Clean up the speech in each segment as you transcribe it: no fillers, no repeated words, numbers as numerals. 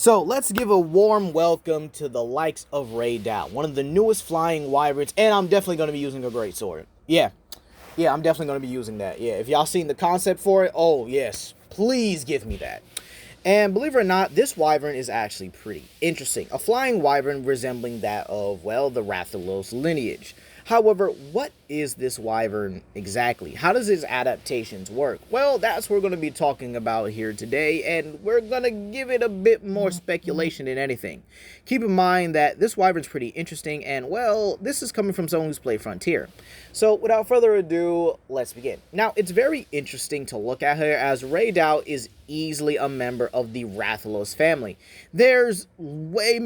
So let's give a warm welcome to the likes of Rey Dau, one of the newest flying wyverns, and I'm definitely going to be using a great sword. Yeah, I'm definitely going to be using that. Yeah, if y'all seen the concept for it, oh yes, please give me that. And believe it or not, this wyvern is actually pretty interesting. A flying wyvern resembling that of, well, the Rathalos lineage. However, what is this wyvern exactly? How does its adaptations work? Well, that's what we're going to be talking about here today, and we're going to give it a bit more speculation than anything. Keep in mind that this wyvern's pretty interesting, and, well, this is coming from someone who's played Frontier. So, without further ado, let's begin. Now, it's very interesting to look at her, as Rey Dau is easily a member of the Rathalos family. There's way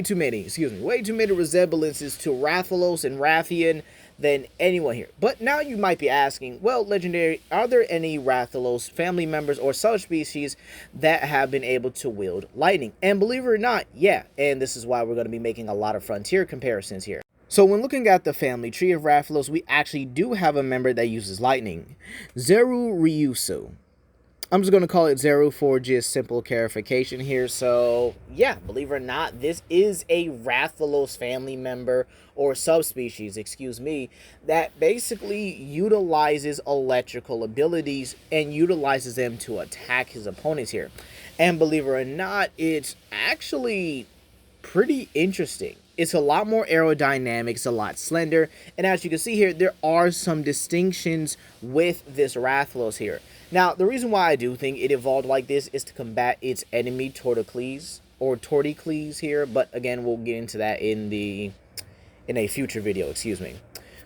too many resemblances to Rathalos and Rathian than anyone here. But now you might be asking, well, Legendary, are there any Rathalos family members or subspecies that have been able to wield lightning? And believe it or not, yeah, and this is why we're going to be making a lot of Frontier comparisons here. So when looking at the family tree of Rathalos, we actually do have a member that uses lightning, Zeru Ryusu. I'm just going to call it Zeru for just simple clarification here. So, yeah, believe it or not, this is a Rathalos family member or subspecies, excuse me, that basically utilizes electrical abilities and utilizes them to attack his opponents here. And believe it or not, it's actually pretty interesting. It's a lot more aerodynamic, it's a lot slender, and as you can see here, there are some distinctions with this Rathalos here. Now, the reason why I do think it evolved like this is to combat its enemy, Torticles here, but again, we'll get into that in a future video, excuse me.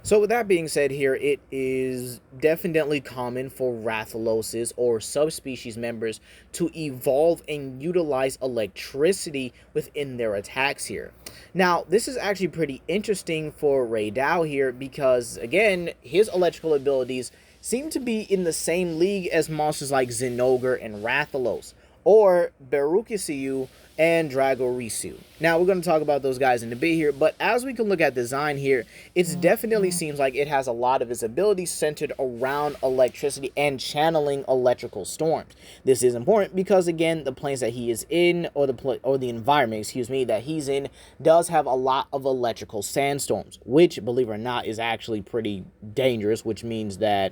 So with that being said here, it is definitely common for Rathaloses or subspecies members to evolve and utilize electricity within their attacks here. Now, this is actually pretty interesting for Rey Dau here because, again, his electrical abilities seem to be in the same league as monsters like Zinogre and Rathalos, or Berukisiu and Dragorisu. Now, we're going to talk about those guys in a bit here, but as we can look at design here, it definitely seems like it has a lot of its abilities centered around electricity and channeling electrical storms. This is important because, again, the planes that he is in, or the environment, excuse me, that he's in, does have a lot of electrical sandstorms, which, believe it or not, is actually pretty dangerous, which means that,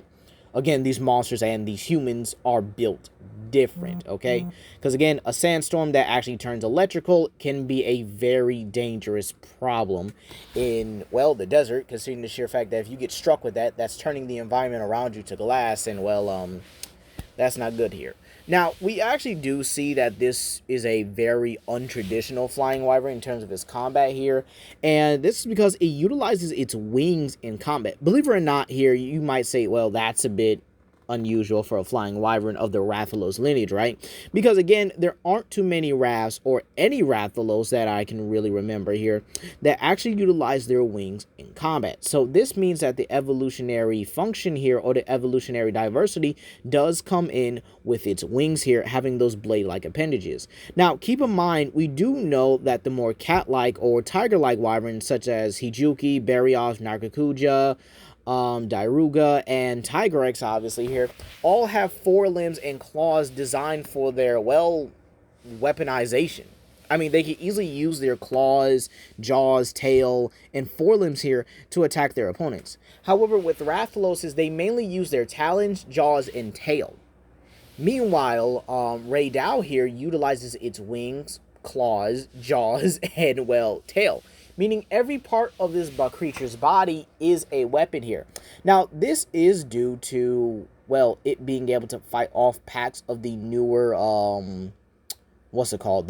again, these monsters and these humans are built different, okay? Because, again, a sandstorm that actually turns electrical can be a very dangerous problem in, well, the desert, considering the sheer fact that if you get struck with that, that's turning the environment around you to glass, and, well, that's not good here. Now, we actually do see that this is a very untraditional flying wyvern in terms of its combat here, and this is because it utilizes its wings in combat. Believe it or not here, you might say, well, that's a bit unusual for a flying wyvern of the Rathalos lineage, right? Because, again, there aren't too many Raths or any Rathalos that I can really remember here that actually utilize their wings in combat. So this means that the evolutionary function here, or the evolutionary diversity, does come in with its wings here, having those blade-like appendages. Now, keep in mind, we do know that the more cat-like or tiger-like wyverns, such as Hijuki, Barioth, Nargacuja, Diruga, and Tigrex, obviously here, all have forelimbs and claws designed for their, well, weaponization. I mean, they can easily use their claws, jaws, tail, and forelimbs here to attack their opponents. However, with Rathaloses, they mainly use their talons, jaws, and tail. Meanwhile, Rey Dau here utilizes its wings, claws, jaws, and, well, tail, meaning every part of this creature's body is a weapon here. Now, this is due to, well, it being able to fight off packs of the newer, the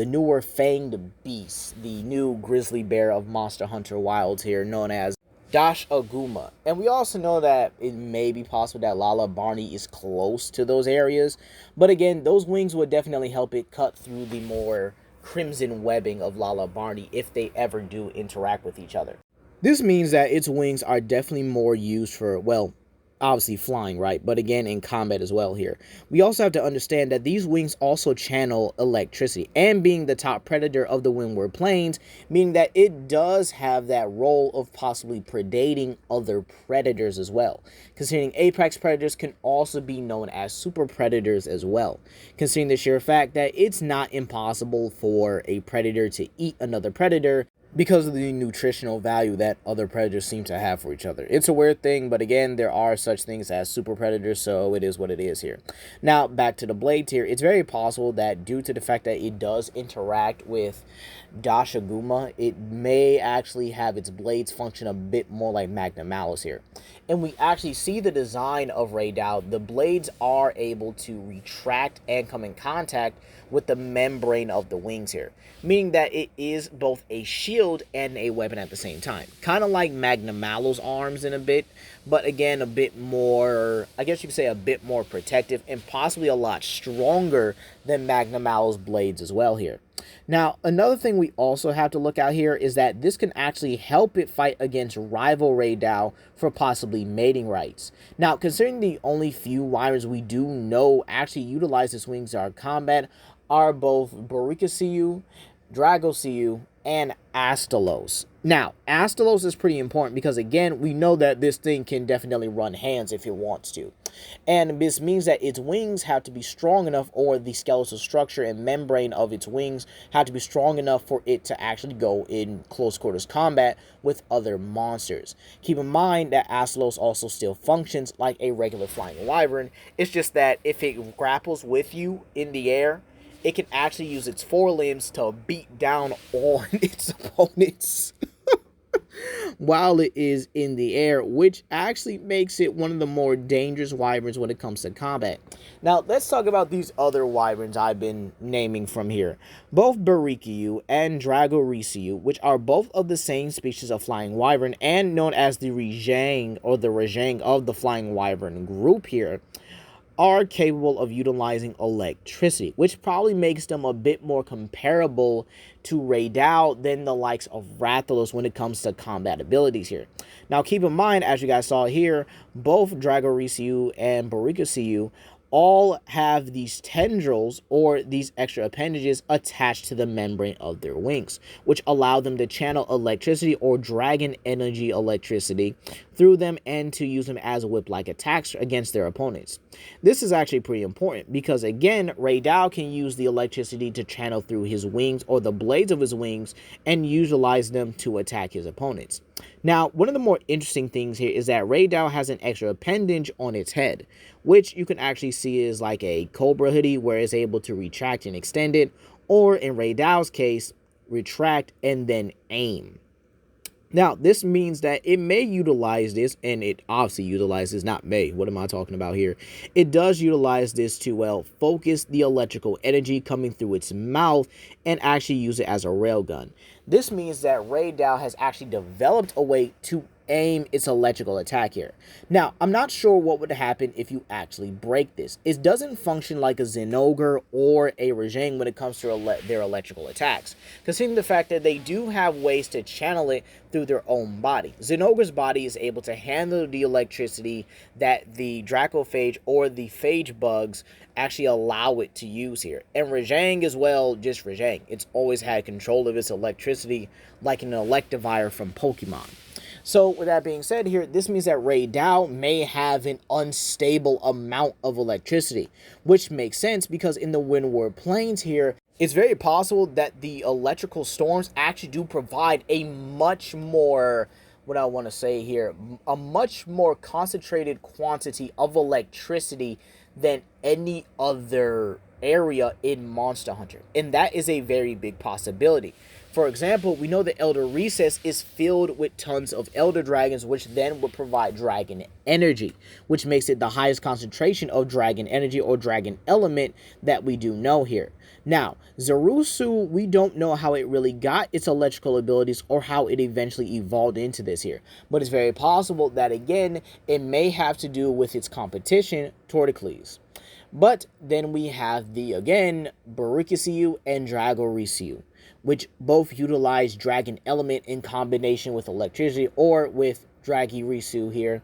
newer fanged beasts, the new grizzly bear of Monster Hunter Wilds here, known as Dash Aguma. And we also know that it may be possible that Lala Barney is close to those areas, but again, those wings would definitely help it cut through the more crimson webbing of Lala Barney if they ever do interact with each other. This means that its wings are definitely more used for, well, obviously flying, right? But again, in combat as well here. We also have to understand that these wings also channel electricity, and being the top predator of the windward plains, meaning that it does have that role of possibly predating other predators as well. Considering apex predators can also be known as super predators as well. Considering the sheer fact that it's not impossible for a predator to eat another predator, because of the nutritional value that other predators seem to have for each other. It's a weird thing, but again, there are such things as super predators, so it is what it is here. Now, back to the blades here. It's very possible that due to the fact that it does interact with Dashaguma, it may actually have its blades function a bit more like Magnum Malus here. And we actually see the design of Rey Dau. The blades are able to retract and come in contact with the membrane of the wings here, meaning that it is both a shield and a weapon at the same time. Kind of like Magnum Malus arms in a bit, but again, a bit more, I guess you could say a bit more protective, and possibly a lot stronger than Magnum Malus blades as well here. Now, another thing we also have to look out here is that this can actually help it fight against rival Rey Dau for possibly mating rights. Now, considering the only few wyverns we do know actually utilize this wings in our combat are both Borikasiu, Dragosiu, and Astalos. Now, Astalos is pretty important because, again, we know that this thing can definitely run hands if it wants to. And this means that its wings have to be strong enough, or the skeletal structure and membrane of its wings have to be strong enough for it to actually go in close quarters combat with other monsters. Keep in mind that Astalos also still functions like a regular flying wyvern. It's just that if it grapples with you in the air, it can actually use its forelimbs to beat down on its opponents while it is in the air, which actually makes it one of the more dangerous wyverns when it comes to combat. Now, let's talk about these other wyverns I've been naming from here. Both Barikiu and Dragorisiu, which are both of the same species of flying wyvern and known as the Rejang or the Rejang of the flying wyvern group here, are capable of utilizing electricity, which probably makes them a bit more comparable to Rey Dau than the likes of Rathalos when it comes to combat abilities here. Now, keep in mind, as you guys saw here, both Dragorisiu and Borikasiu all have these tendrils or these extra appendages attached to the membrane of their wings, which allow them to channel electricity or dragon energy electricity through them and to use them as whip-like attacks against their opponents. This is actually pretty important because, again, Rey Dau can use the electricity to channel through his wings or the blades of his wings and utilize them to attack his opponents. Now, one of the more interesting things here is that Rey Dau has an extra appendage on its head, which you can actually see is like a Cobra hoodie where it's able to retract and extend it, or in Rey Dau's case, retract and then aim. Now, this means that it may utilize this, and it obviously utilizes, not may, what am I talking about here? It does utilize this to, well, focus the electrical energy coming through its mouth and actually use it as a railgun. This means that Rey Dau has actually developed a way to aim its electrical attack here. Now, I'm not sure what would happen if you actually break this. It doesn't function like a Zinogre or a Rejang when it comes to their electrical attacks, considering the fact that they do have ways to channel it through their own body. Zinogre's body is able to handle the electricity that the Dracophage or the phage bugs actually allow it to use here. And Rejang as well, just Rejang. It's always had control of its electricity like an Electivire from Pokemon. So, with that being said here, this means that Rey Dau may have an unstable amount of electricity, which makes sense because in the Windward Plains here, it's very possible that the electrical storms actually do provide a much more, what I want to say here, a much more concentrated quantity of electricity than any other area in Monster Hunter. And that is a very big possibility. For example, we know the Elder Recess is filled with tons of Elder Dragons, which then would provide dragon energy, which makes it the highest concentration of dragon energy or dragon element that we do know here. Now, Zarusu, we don't know how it really got its electrical abilities or how it eventually evolved into this here. But it's very possible that, again, it may have to do with its competition, Torticles. But then we have the, again, Borikasiu and Dragorisiu, which both utilize dragon element in combination with electricity or with Dragorisiu here.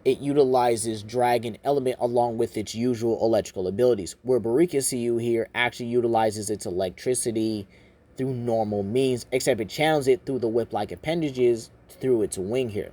it utilizes dragon element along with its usual electrical abilities, where Barikasiu here actually utilizes its electricity through normal means, except it channels it through the whip-like appendages through its wing here.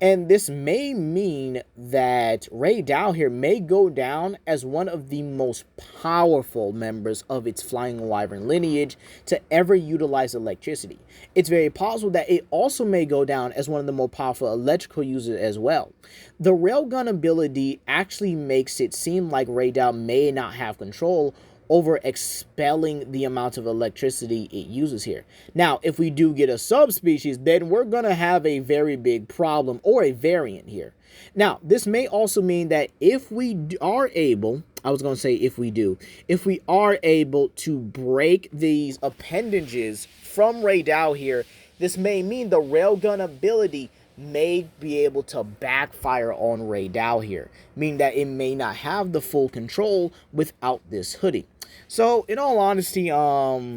And this may mean that Rey Dau here may go down as one of the most powerful members of its flying wyvern lineage to ever utilize electricity. It's very possible that it also may go down as one of the more powerful electrical users as well. The railgun ability actually makes it seem like Rey Dau may not have control over expelling the amount of electricity it uses here. Now, if we do get a subspecies, then we're going to have a very big problem, or a variant here. Now, this may also mean that if we are able, if we are able to break these appendages from Rey Dau here, this may mean the railgun ability may be able to backfire on Rey Dau here, meaning that it may not have the full control without this hoodie. So, in all honesty, yeah,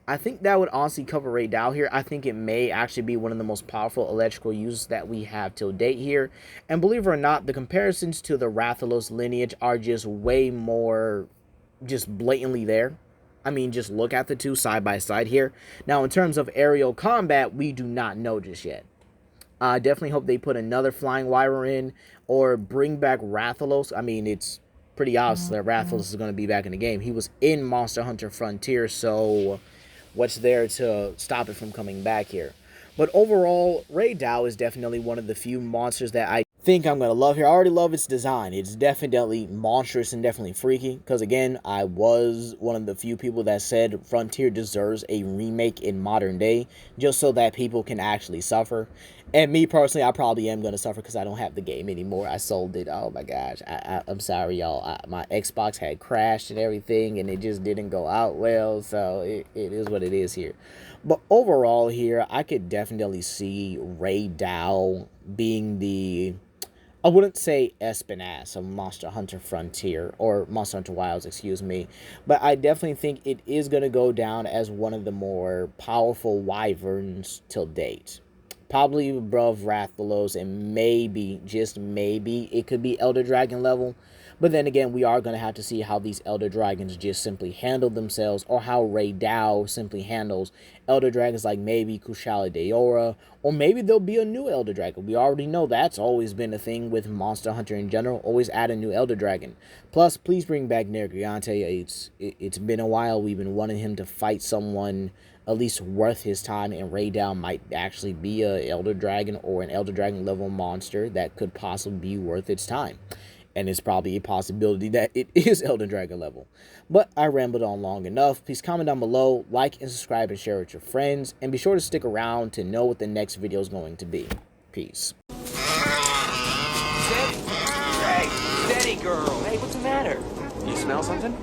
I think that would honestly cover Rey Dau here. I think it may actually be one of the most powerful electrical uses that we have till date here. And believe it or not, the comparisons to the Rathalos lineage are just way more, just blatantly there. I mean, just look at the two side by side here. Now, in terms of aerial combat, we do not know just yet. I definitely hope they put another flying wyvern in, or bring back Rathalos. I mean, it's pretty obvious that Rathalos is going to be back in the game. He was in Monster Hunter Frontier, so what's there to stop it from coming back here? But overall, Rey Dau is definitely one of the few monsters that I think I'm going to love here. I already love its design. It's definitely monstrous and definitely freaky. Because again, I was one of the few people that said Frontier deserves a remake in modern day, just so that people can actually suffer. And me personally, I probably am going to suffer because I don't have the game anymore. I sold it. Oh my gosh. I'm sorry, y'all. My Xbox had crashed and everything, and it just didn't go out well. So it is what it is here. But overall here, I could definitely see Rey Dau being the, I wouldn't say Espinas of Monster Hunter Frontier, or Monster Hunter Wilds, excuse me. But I definitely think it is going to go down as one of the more powerful wyverns till date. Probably above Rathalos, and maybe, just maybe, it could be Elder Dragon level. But then again, we are going to have to see how these Elder Dragons just simply handle themselves, or how Rey Dau simply handles Elder Dragons like maybe Kushala Daora, or maybe there'll be a new Elder Dragon. We already know that's always been a thing with Monster Hunter in general, always add a new Elder Dragon. Plus, please bring back Nergigante. It's been a while. We've been wanting him to fight someone at least worth his time, and Rey Dau might actually be a Elder Dragon or an Elder Dragon level monster that could possibly be worth its time. And it's probably a possibility that it is Elder Dragon level. But I rambled on long enough. Please comment down below, like and subscribe and share with your friends. And be sure to stick around to know what the next video is going to be. Peace. Steady, girl. Hey, what's the matter? You smell something?